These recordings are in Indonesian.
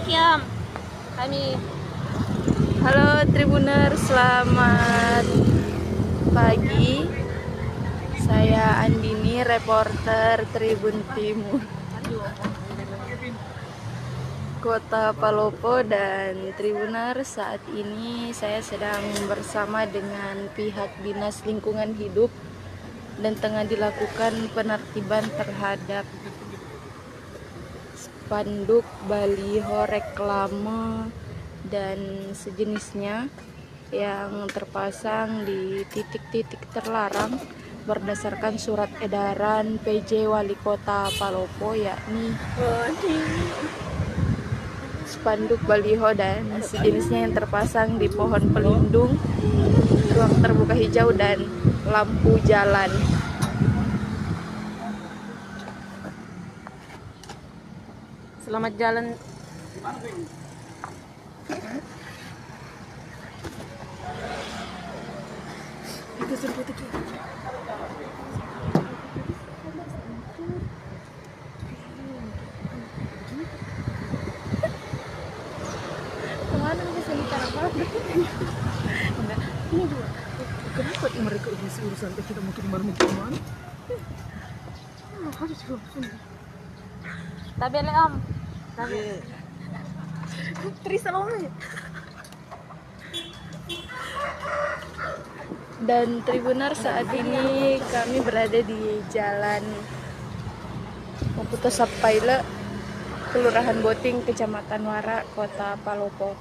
Kiam. Kami. Halo Tribuner, selamat pagi. Saya Andini, reporter Tribun Timur Kota Palopo. Dan Tribuner, saat ini saya sedang bersama dengan pihak Dinas Lingkungan Hidup dan tengah dilakukan penertiban terhadap spanduk, baliho, reklame dan sejenisnya yang terpasang di titik-titik terlarang berdasarkan surat edaran PJ Wali Kota Palopo, yakni spanduk, baliho dan sejenisnya yang terpasang di pohon pelindung, ruang terbuka hijau dan lampu jalan. Selamat jalan. Kemana bisa apa? Enggak, ini dua. Kenapa mereka urus urusan kita mau kemana? Harus Tabele Om. Trisalome. Dan Tribuner, saat ini kami berada di Jalan Maputo Sapaile, Kelurahan Boting, Kecamatan Wara, Kota Palopo.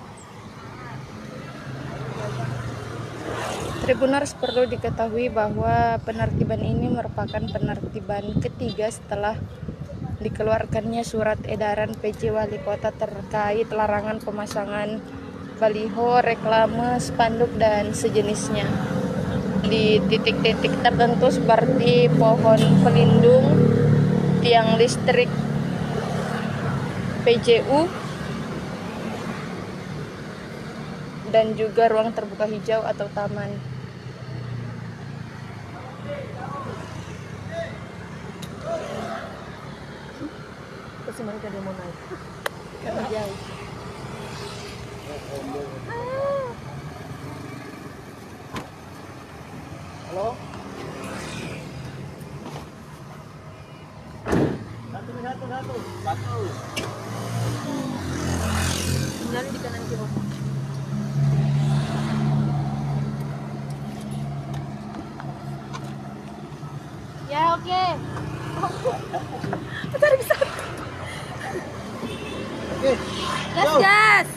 Tribuners, perlu diketahui bahwa penertiban ini merupakan penertiban ketiga setelah dikeluarkannya surat edaran PJ Wali Kota terkait larangan pemasangan baliho, reklame, spanduk dan sejenisnya di titik-titik tertentu seperti pohon pelindung, tiang listrik PJU, dan juga ruang terbuka hijau atau taman. Pasti mereka dia mau naik karena jauh. Halo? Satu. Jalan di kanan kiri. Ya, oke. Cari bisa. Oke. Gas.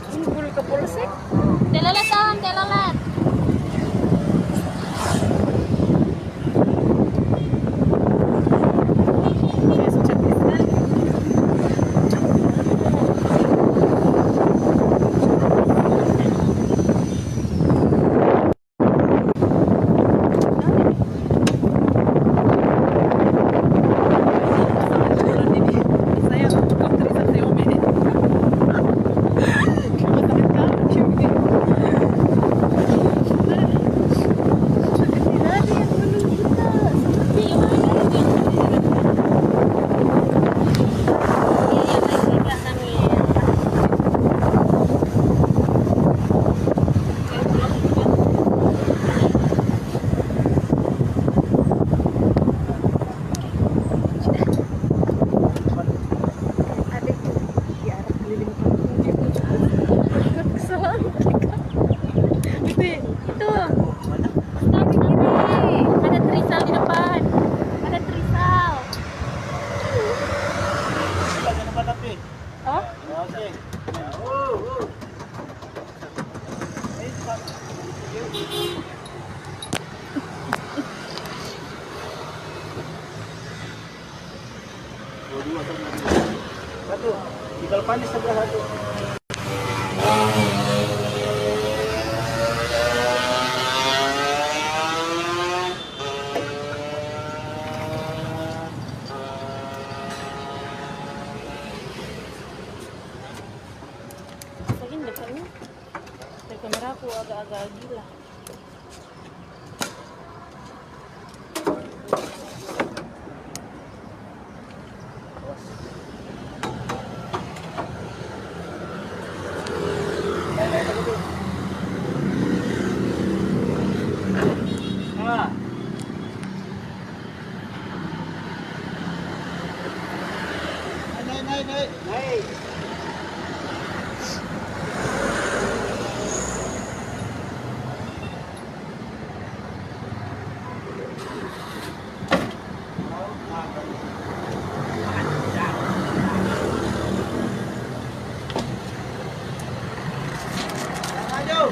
Kumpul ke polsek. Delalat Om, delalat. Di depan di sebelah satu. Lagi depannya. Kamera aku agak-agak gila. Ah. Naik. Maju.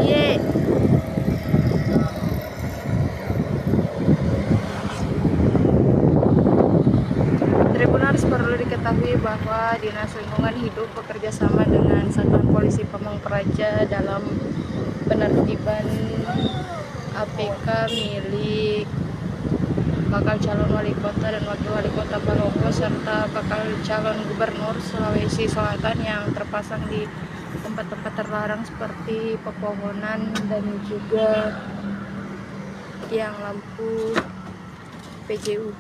Ye. Tribuners, perlu diketahui bahwa Dinas Lingkungan Hidup bekerja sama dengan Satuan Polisi Pamong Praja dalam penertiban APK milik bakal calon wali kota dan wakil wali kota Palopo serta bakal calon gubernur Sulawesi Selatan yang terpasang di tempat-tempat terlarang seperti pepohonan dan juga tiang lampu PJU.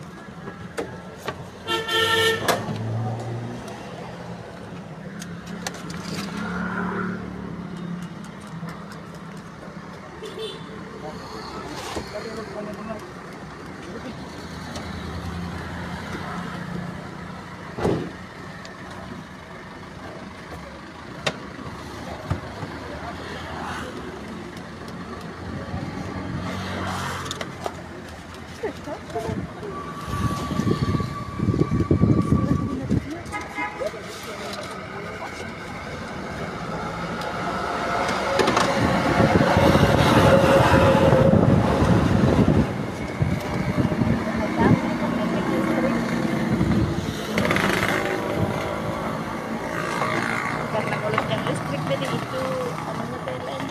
Karena kalau yang listrik tadi itu anunya lain.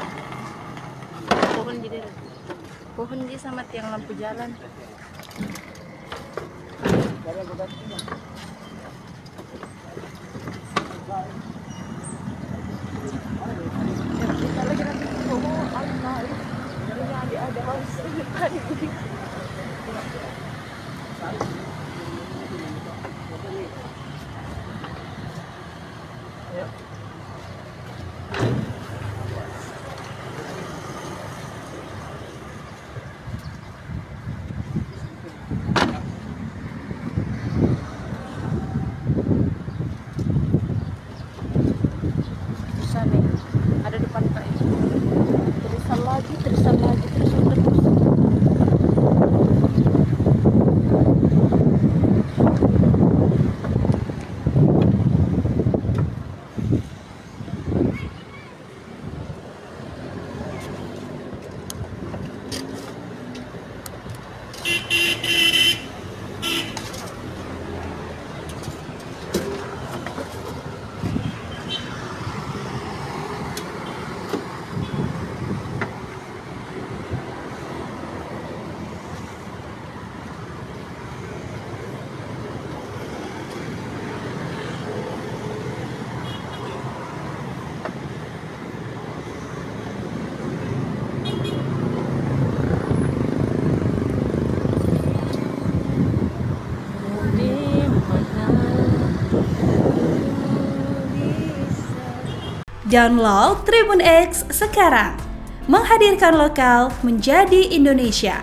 Pohon jadi pohon di sama tiang lampu jalan. Sana ada depan Kak. Terusan lagi, terusan lagi, terusan terus. Download Tribun X sekarang, menghadirkan lokal menjadi Indonesia.